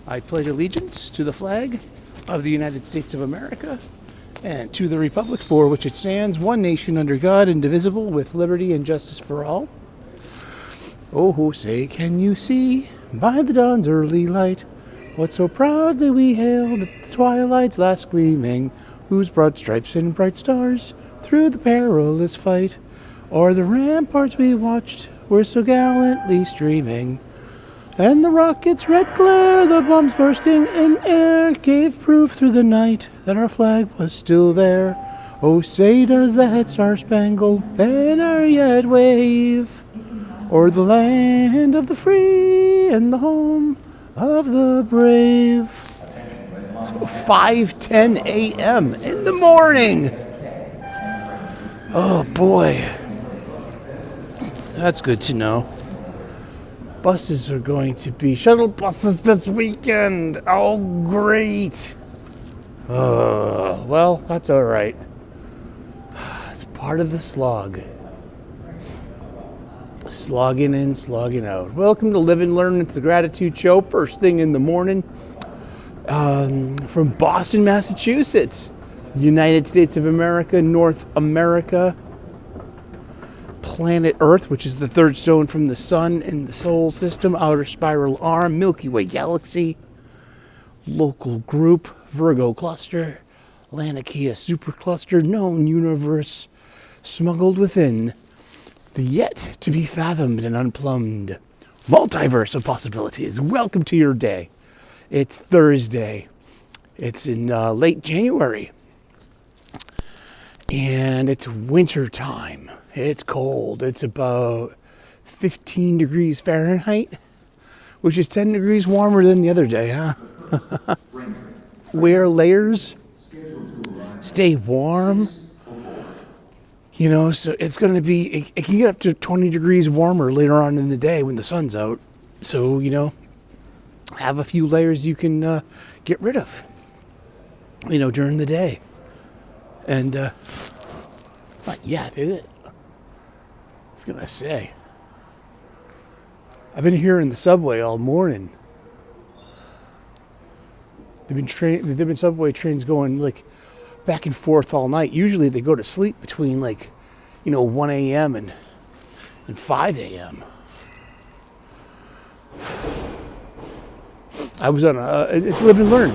I pledge allegiance to the flag of the United States of America and to the republic for which it stands, one nation under God, indivisible, with liberty and justice for all. Oh, who say, can you see by the dawn's early light what so proudly we hailed at the twilight's last gleaming, whose broad stripes and bright stars through the perilous fight o'er the ramparts we watched were so gallantly streaming. And the rocket's red glare, the bombs bursting in air, gave proof through the night that our flag was still there. Oh, say does that star-spangled banner yet wave o'er the land of the free and the home of the brave? So 5:10 a.m. in the morning. Oh boy, that's good to know. Buses are going to be shuttle buses this weekend. Oh, great. Well, that's all right. It's part of the slog. Slogging in, slogging out. Welcome to Live and Learn. It's the Gratitude Show, first thing in the morning. From Boston, Massachusetts, United States of America, North America, planet Earth, which is the third stone from the sun in the solar system, outer spiral arm, Milky Way galaxy, local group, Virgo cluster, Laniakea supercluster, known universe, smuggled within the yet to be fathomed and unplumbed multiverse of possibilities. Welcome to your day. It's Thursday. It's in late January. And it's winter time. It's cold. It's about 15 degrees Fahrenheit, which is 10 degrees warmer than the other day, huh? Wear layers. Stay warm. You know, so it's going to be, it can get up to 20 degrees warmer later on in the day when the sun's out. So, you know, have a few layers you can get rid of, you know, during the day. And, not yet, is it? I was going to say. I've been here in the subway all morning. There've been subway trains going like back and forth all night. Usually they go to sleep between like, you know, 1 a.m. and 5 a.m. I was on it's Live and Learn.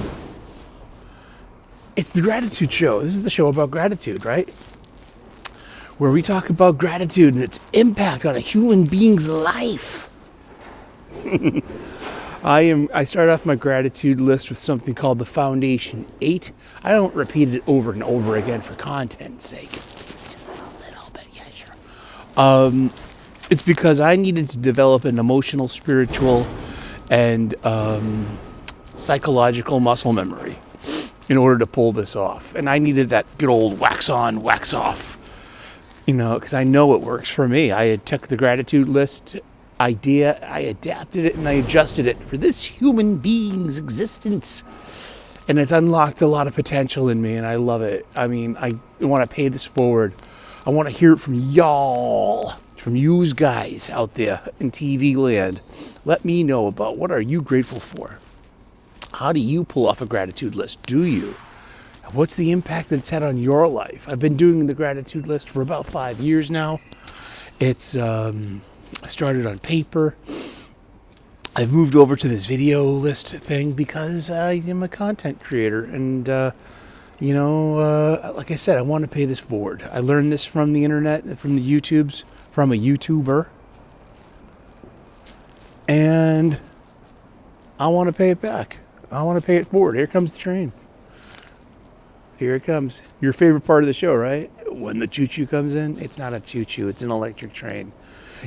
It's the Gratitude Show. This is the show about gratitude, right? Where we talk about gratitude and its impact on a human being's life. I start off my gratitude list with something called the Foundation 8. I don't repeat it over and over again for content's sake. A little bit, yeah, sure. It's because I needed to develop an emotional, spiritual, and psychological muscle memory in order to pull this off. And I needed that good old wax on, wax off. You know, because I know it works for me. I had took the gratitude list idea, I adapted it, and I adjusted it for this human being's existence. And it's unlocked a lot of potential in me, and I love it. I mean, I want to pay this forward. I want to hear it from y'all, from yous guys out there in TV land. Let me know about what are you grateful for? How do you pull off a gratitude list? Do you? What's the impact that it's had on your life? I've been doing the gratitude list for about 5 years now. It's I started on paper. I've moved over to this video list thing because I am a content creator. And, you know, like I said, I want to pay this forward. I learned this from the internet, from the YouTubes, from a YouTuber. And I want to pay it back. I want to pay it forward. Here comes the train. Here it comes. Your favorite part of the show, right? When the choo-choo comes in. It's not a choo-choo. It's an electric train.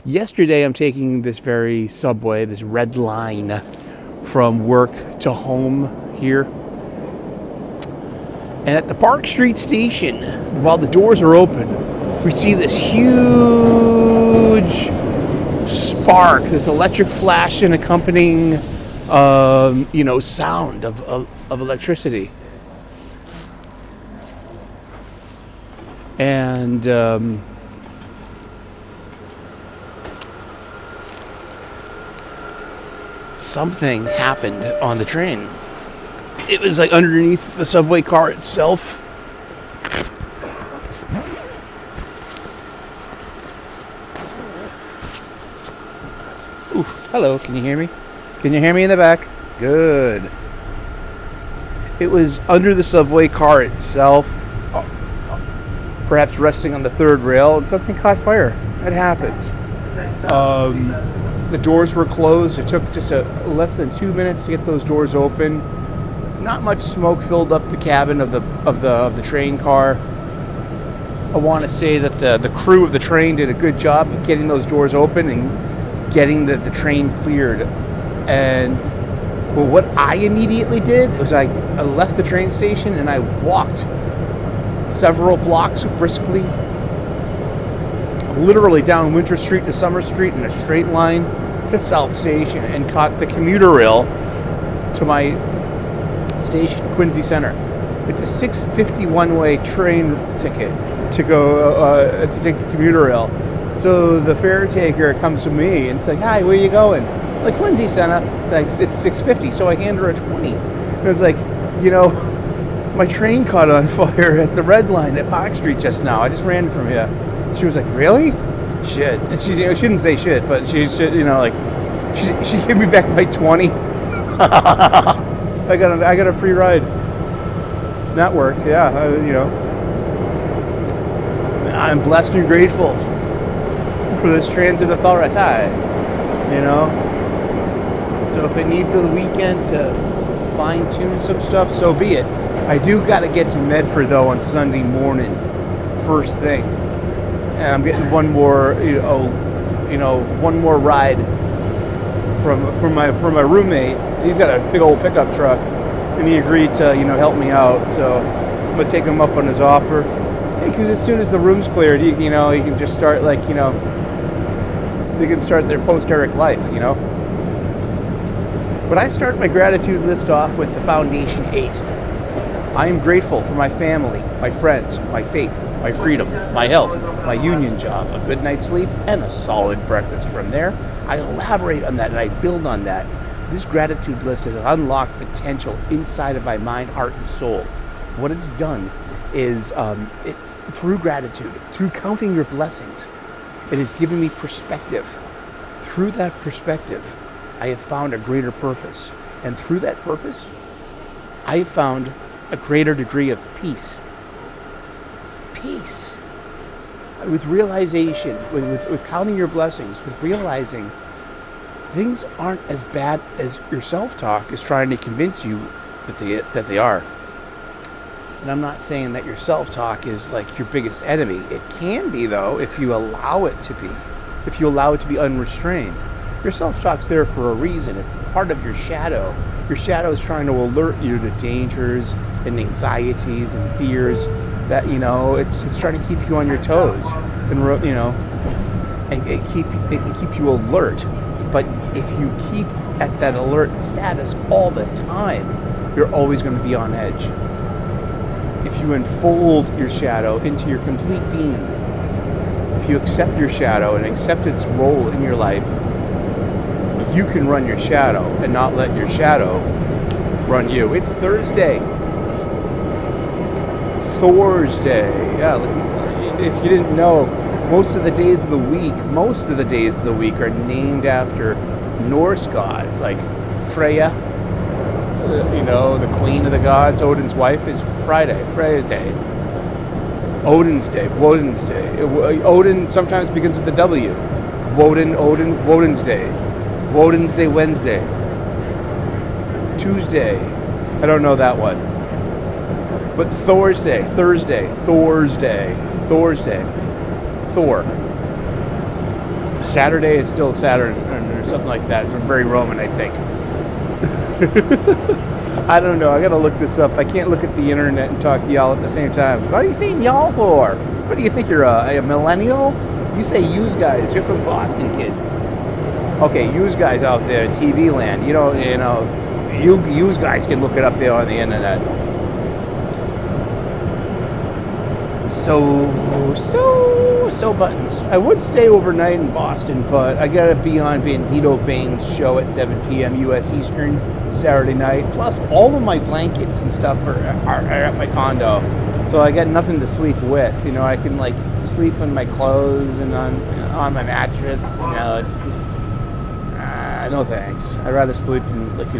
Yesterday, I'm taking this very subway, this red line from work to home here. And at the Park Street station, while the doors are open, we see this huge spark, this electric flash and accompanying, you know, sound of electricity. And something happened on the train. It was like underneath the subway car itself. Oof, hello, can you hear me? Can you hear me in the back? Good. It was under the subway car itself, perhaps resting on the third rail, and something caught fire. It happens. The doors were closed. It took just less than 2 minutes to get those doors open. Not much smoke filled up the cabin of the train car. I want to say that the crew of the train did a good job of getting those doors open and getting the train cleared. And well, what I immediately did was I left the train station and I walked several blocks briskly, literally down Winter Street to Summer Street in a straight line to South Station, and caught the commuter rail to my station, Quincy Center. It's a $6.50 one-way train ticket to go to take the commuter rail. So the fare taker comes to me and it's like, "Hi, where you going?" Like, "Quincy Center." Like, it's $6.50. So I hand her a 20. And I was like, my train caught on fire at the red line at Park Street just now. I just ran from here. She was like, "Really?" Shit. And she didn't say shit, but she gave me back my 20. I got a free ride. That worked. Yeah. I'm blessed and grateful for this transit authority. So if it needs a weekend to fine tune some stuff, so be it. I do got to get to Medford though on Sunday morning, first thing. And I'm getting one more ride from my roommate. He's got a big old pickup truck, and he agreed to help me out. So I'm gonna take him up on his offer. Because as soon as the room's cleared, he can just start they can start their post-Eric life. But I start my gratitude list off with the Foundation 8. I am grateful for my family, my friends, my faith, my freedom, my health, my union job, a good night's sleep, and a solid breakfast. From there, I elaborate on that and I build on that. This gratitude list has unlocked potential inside of my mind, heart, and soul. What it's done is, it's through gratitude, through counting your blessings, it has given me perspective. Through that perspective, I have found a greater purpose. And through that purpose, I have found a greater degree of peace. Peace. With realization, with counting your blessings, with realizing things aren't as bad as your self-talk is trying to convince you that they are. And I'm not saying that your self-talk is like your biggest enemy. It can be, though, if you allow it to be. If you allow it to be unrestrained. Your self-talk's there for a reason. It's part of your shadow. Your shadow is trying to alert you to dangers and anxieties and fears that, it's trying to keep you on your toes and keep you alert. But if you keep at that alert status all the time, you're always going to be on edge. If you unfold your shadow into your complete being, if you accept your shadow and accept its role in your life, you can run your shadow and not let your shadow run you. It's Thursday. Yeah, if you didn't know, most of the days of the week are named after Norse gods, like Freya, the queen of the gods. Odin's wife is Freya's day. Odin's day. Odin sometimes begins with a W. Woden's day. Woden's day Wednesday. Tuesday. I don't know that one. But Thursday. Thor. Saturday is still Saturn or something like that. It's very Roman, I think. I don't know. I gotta look this up. I can't look at the internet and talk to y'all at the same time. What are you saying y'all for? What do you think? You're a millennial? You say yous guys. You're from Boston, kid. Okay, yous guys out there in TV land. Yous guys can look it up there on the internet. So buttons. I would stay overnight in Boston, but I gotta be on Bandito Bane's show at 7 p.m. U.S. Eastern Saturday night. Plus, all of my blankets and stuff are at my condo, so I got nothing to sleep with. I can like sleep in my clothes and on my mattress. No thanks. I'd rather sleep in like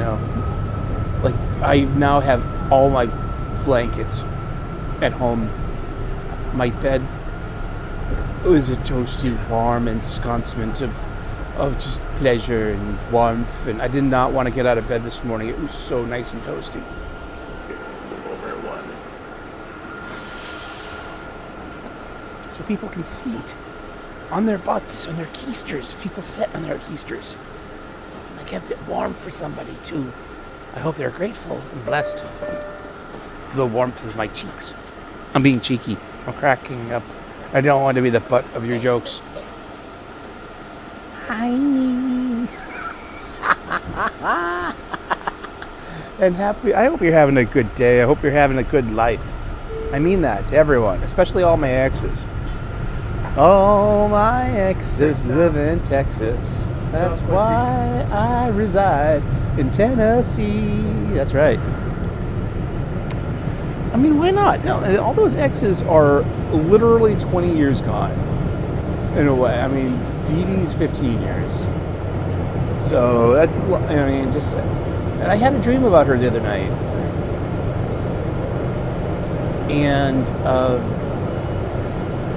I now have all my blankets at home. My bed was a toasty, warm ensconcement of just pleasure and warmth, and I did not want to get out of bed this morning. It was so nice and toasty. So people can see it on their butts, on their keisters. People sit on their keisters. I kept it warm for somebody too. I hope they're grateful and blessed for the warmth of my cheeks. I'm being cheeky. I'm cracking up. I don't want to be the butt of your jokes. Hi, me. And happy. I hope you're having a good day. I hope you're having a good life. I mean that to everyone, especially all my exes. All my exes live in Texas. That's why I reside in Tennessee. That's right. I mean, why not? No, all those exes are literally 20 years gone, in a way. I mean, Dee Dee's 15 years. So that's, and I had a dream about her the other night. And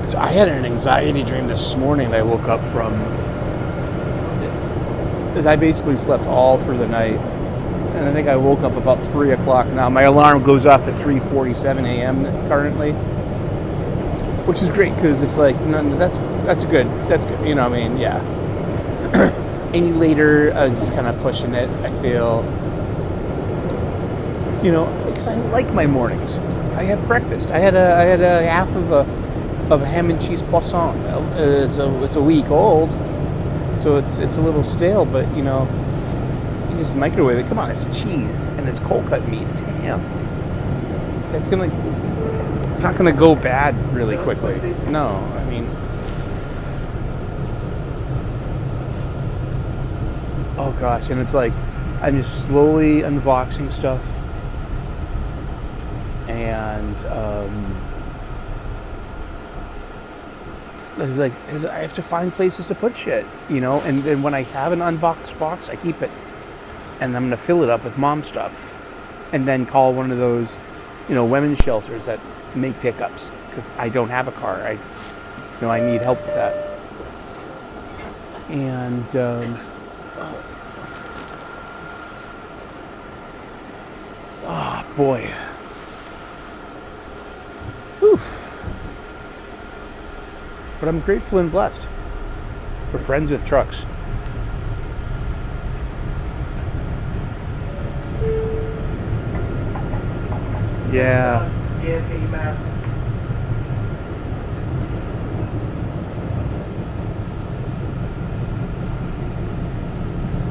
so I had an anxiety dream this morning that I woke up from. I basically slept all through the night. And I think I woke up about 3 o'clock now. My alarm goes off at 3:47 a.m. currently, which is great because it's like, that's good. That's good. Yeah. Any later, I was just kind of pushing it. I feel, because I like my mornings. I have breakfast. I had a half of a ham and cheese croissant. It's a week old, so it's a little stale, but you just microwave it. Come on, it's cheese and it's cold cut meat. It's ham. It's not gonna go bad really quickly. No, I mean, oh gosh, and it's like I'm just slowly unboxing stuff, and it's like I have to find places to put shit, and then when I have an unboxed box, I keep it. And I'm going to fill it up with mom stuff and then call one of those, women's shelters that make pickups because I don't have a car. I need help with that. And, oh boy. Whew. But I'm grateful and blessed. We're friends with trucks. Yeah.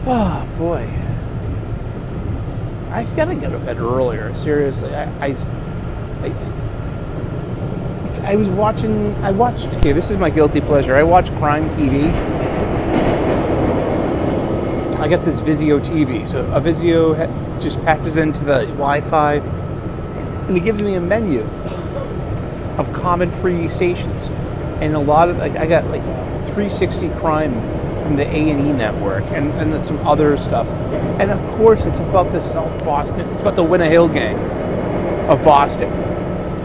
Oh boy. I gotta go to bed earlier. Seriously, I was watching. Okay, this is my guilty pleasure. I watch crime TV. I got this Vizio TV. So a Vizio just patches into the Wi-Fi, and it gives me a menu of common-free stations, and a lot of I got like 360 crime from the A&E network, and then some other stuff, and of course it's about the South Boston. It's about the Winter Hill Gang of Boston.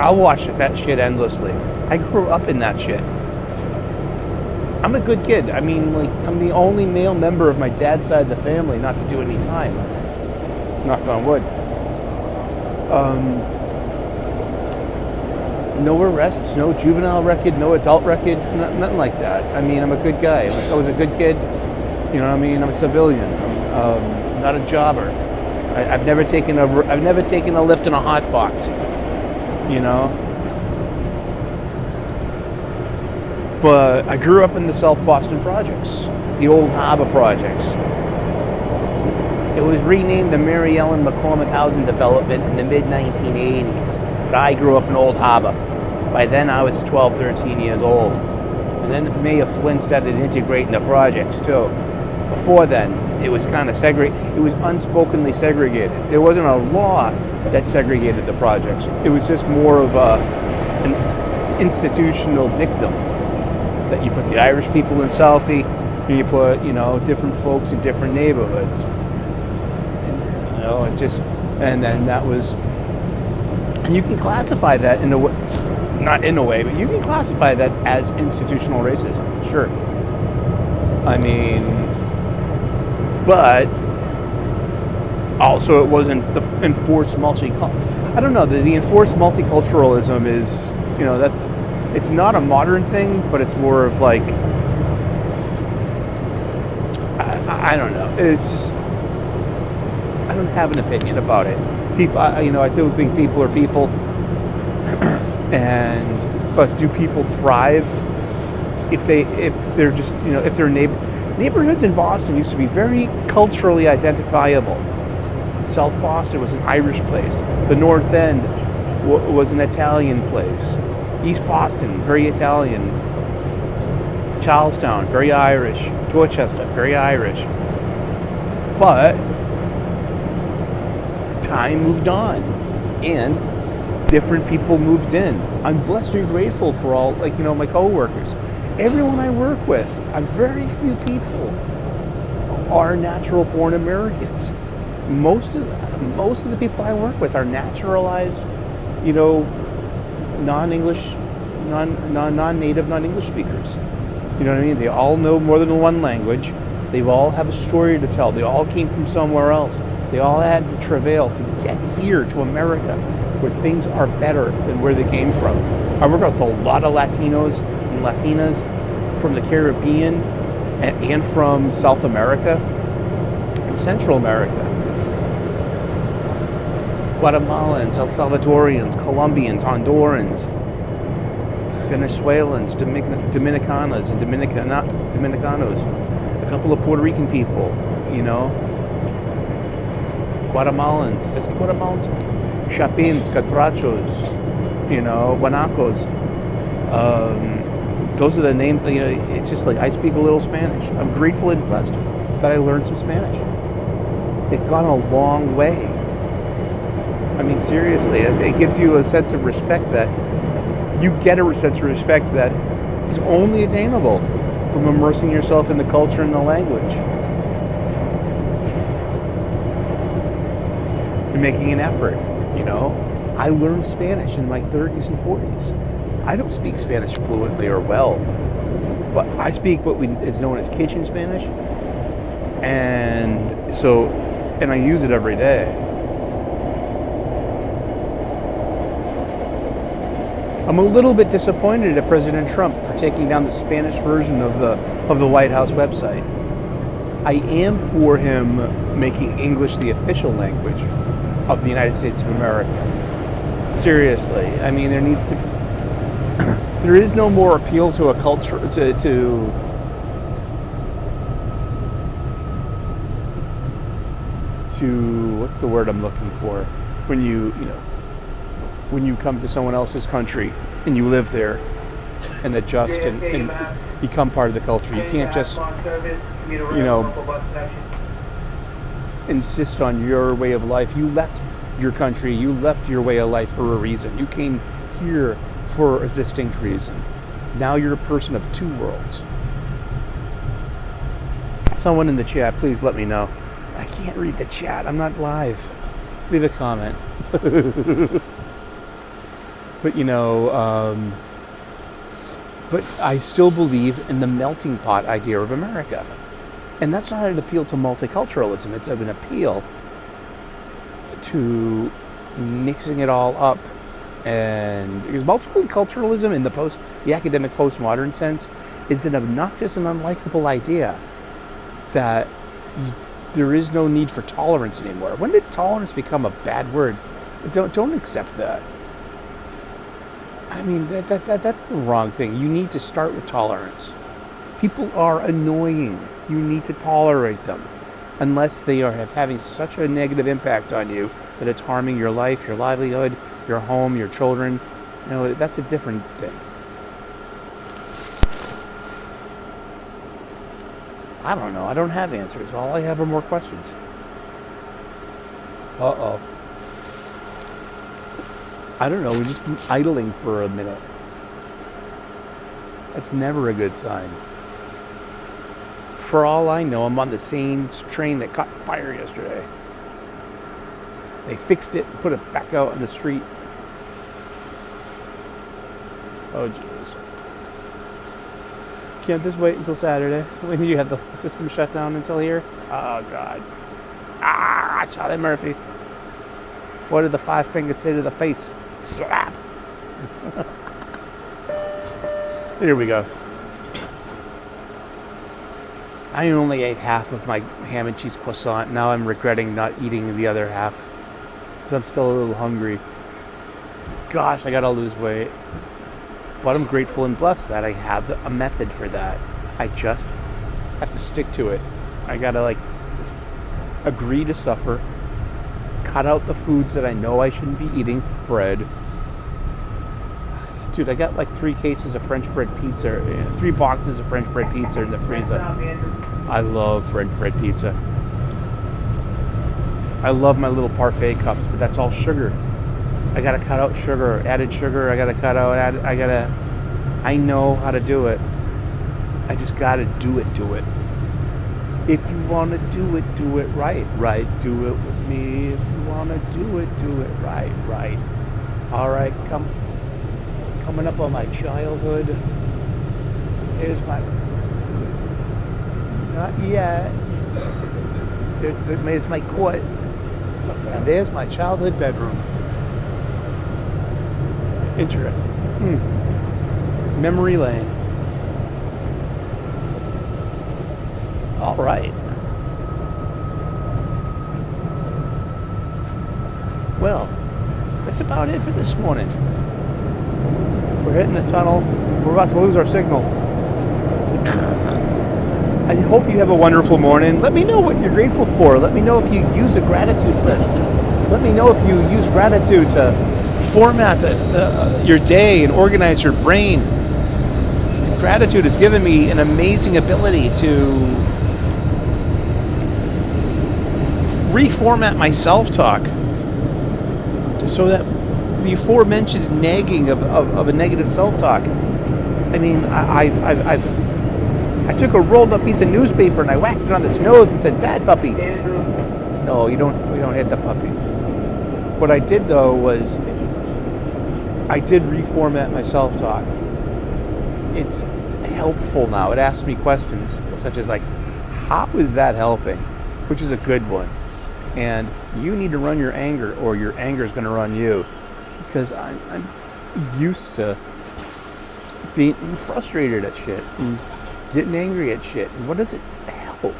I'll watch that shit endlessly. I grew up in that shit. I'm a good kid. I mean, like, I'm the only male member of my dad's side of the family not to do any time. Knock on wood. No arrests, no juvenile record, no adult record, nothing like that. I mean, I'm a good guy. I was a good kid. You know what I mean? I'm a civilian. I'm not a jobber. I've never taken a lift in a hot box. You know? But I grew up in the South Boston projects, the old harbor projects. It was renamed the Mary Ellen McCormick Housing Development in the mid-1980s. But I grew up in Old Harbor. By then I was 12, 13 years old. And then Mayor Flynn started integrating the projects too. Before then, it was kind of segregated. It was unspokenly segregated. There wasn't a law that segregated the projects. It was just more of an institutional dictum that you put the Irish people in Southie, and you put, different folks in different neighborhoods. And, and then that was, and you can classify that in a way, not in a way, but you can classify that as institutional racism, sure. I mean, but also it wasn't the enforced multiculturalism. I don't know, the enforced multiculturalism is, it's not a modern thing, but it's more of like, I don't know. It's just, I don't have an opinion about it. People, I still think people are people, but do people thrive if they're just, if they're neighborhoods in Boston used to be very culturally identifiable. South Boston was an Irish place. The North End was an Italian place. East Boston, very Italian. Charlestown, very Irish. Dorchester, very Irish. But time moved on, and different people moved in. I'm blessed and grateful for all, my coworkers. Everyone I work with, very few people are natural-born Americans. Most of the people I work with are naturalized, non-English, non-native, non-English speakers. You know what I mean? They all know more than one language. They all have a story to tell. They all came from somewhere else. They all had to travail to get here to America, where things are better than where they came from. I work with a lot of Latinos and Latinas from the Caribbean and from South America and Central America. Guatemalans, El Salvadorians, Colombians, Hondurans, Venezuelans, Dominicanas, and Dominicanos. A couple of Puerto Rican people, Guatemalans. Did I say Guatemalans? Chapins, Catrachos, Guanacos. Those are the names. It's just like I speak a little Spanish. I'm grateful and blessed that I learned some Spanish. It's gone a long way. I mean, seriously, it gives you a sense of respect that you get a sense of respect that is only attainable from immersing yourself in the culture and the language. You're making an effort, I learned Spanish in my 30s and 40s. I don't speak Spanish fluently or well, but I speak what is known as kitchen Spanish, and I use it every day. I'm a little bit disappointed at President Trump for taking down the Spanish version of the White House website. I am for him making English the official language of the United States of America. Seriously, I mean, there is no more appeal to a culture to what's the word I'm looking for? When when you come to someone else's country and you live there and adjust and become part of the culture. You can't just, insist on your way of life. You left your country, you left your way of life for a reason. You came here for a distinct reason. Now you're a person of two worlds. Someone in the chat, please let me know. I can't read the chat. I'm not live. Leave a comment. But but I still believe in the melting pot idea of America. And that's not an appeal to multiculturalism. It's an appeal to mixing it all up. And because multiculturalism in the academic postmodern sense is an obnoxious and unlikable idea that there is no need for tolerance anymore. When did tolerance become a bad word? Don't accept that. I mean, that's the wrong thing. You need to start with tolerance. People are annoying. You need to tolerate them. Unless they are having such a negative impact on you that it's harming your life, your livelihood, your home, your children, No, that's a different thing. I don't know. I don't have answers. All I have are more questions. Uh-oh. I don't know. We've just been idling for a minute. That's never a good sign. For all I know, I'm on the same train that caught fire yesterday. They fixed it and put it back out on the street. Oh, jeez. Can't this wait until Saturday? When you have the system shut down until here? Oh, God. Ah, Charlie Murphy. What did the 5 fingers say to the face? Slap. Here we go. I only ate half of my ham and cheese croissant. Now I'm regretting not eating the other half. Because I'm still a little hungry. Gosh, I gotta lose weight. But I'm grateful and blessed that I have a method for that. I just have to stick to it. I gotta agree to suffer. Cut out the foods that I know I shouldn't be eating. Bread. Dude, I got 3 cases of French bread pizza, 3 boxes of French bread pizza in the freezer. I love French bread pizza. I love my little parfait cups, but that's all sugar. I gotta cut out sugar, added sugar. I gotta cut out. I know how to do it. I just gotta do it. If you wanna do it right. Do it with me. If you wanna do it right. All right, coming up on my childhood. Not yet. There's my court, and there's my childhood bedroom. Interesting. Memory lane. All right. Well, that's about it for this morning. We're hitting the tunnel. We're about to lose our signal. I hope you have a wonderful morning. Let me know what you're grateful for. Let me know if you use a gratitude list. Let me know if you use gratitude to format your day and organize your brain. Gratitude has given me an amazing ability to reformat my self-talk so that the aforementioned nagging of a negative self-talk. I mean, I took a rolled up piece of newspaper and I whacked it on its nose and said, "Bad puppy." No, we don't hit the puppy. What I did though was I did reformat my self-talk. It's helpful now. It asks me questions such as how is that helping? Which is a good one. And you need to run your anger or your anger is going to run you. Because I'm used to being frustrated at shit and getting angry at shit. And what does it help?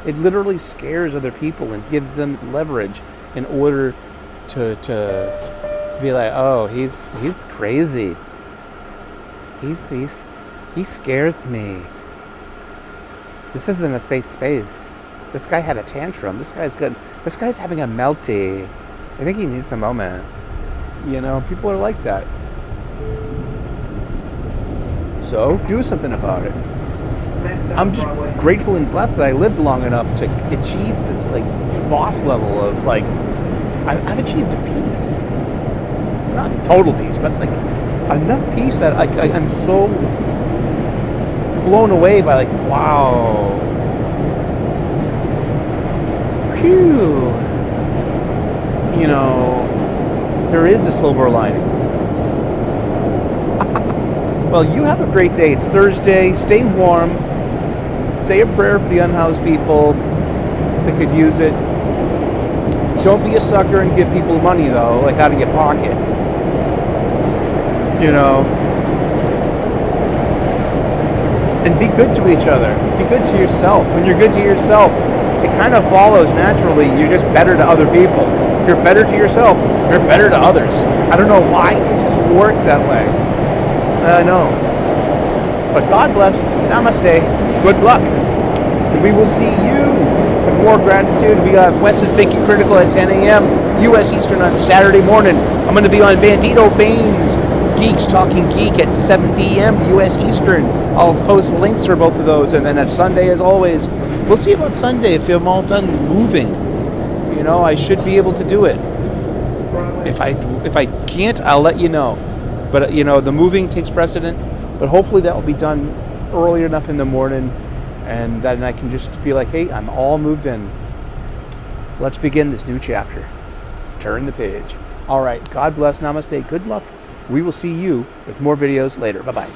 It literally scares other people and gives them leverage in order to be like, oh, he's crazy. He scares me. This isn't a safe space. This guy had a tantrum. This guy's good. This guy's having a melty. I think he needs the moment. You know, people are like that. So, do something about it. I'm just grateful and blessed that I lived long enough to achieve this, boss level of, I've achieved peace. Not total peace, but, enough peace that I'm so blown away by, wow. Phew. You know, there is a silver lining. Well, you have a great day. It's Thursday. Stay warm. Say a prayer for the unhoused people that could use it. Don't be a sucker and give people money, though, out of your pocket. You know. And be good to each other. Be good to yourself. When you're good to yourself, it kind of follows naturally. You're just better to other people. If you're better to yourself, you're better to others. I don't know why it just works that way. I know. But God bless. Namaste. Good luck. And we will see you with more gratitude. We got Wes is Thinking Critical at 10 a.m. U.S. Eastern on Saturday morning. I'm going to be on Bandito Baines Geeks Talking Geek at 7 p.m. U.S. Eastern. I'll post links for both of those. And then a Sunday, as always, we'll see about Sunday if I'm all done moving. You know, I should be able to do it. If I can't, I'll let you know. But, you know, the moving takes precedent. But hopefully that will be done early enough in the morning. And then I can just be like, hey, I'm all moved in. Let's begin this new chapter. Turn the page. All right. God bless. Namaste. Good luck. We will see you with more videos later. Bye-bye.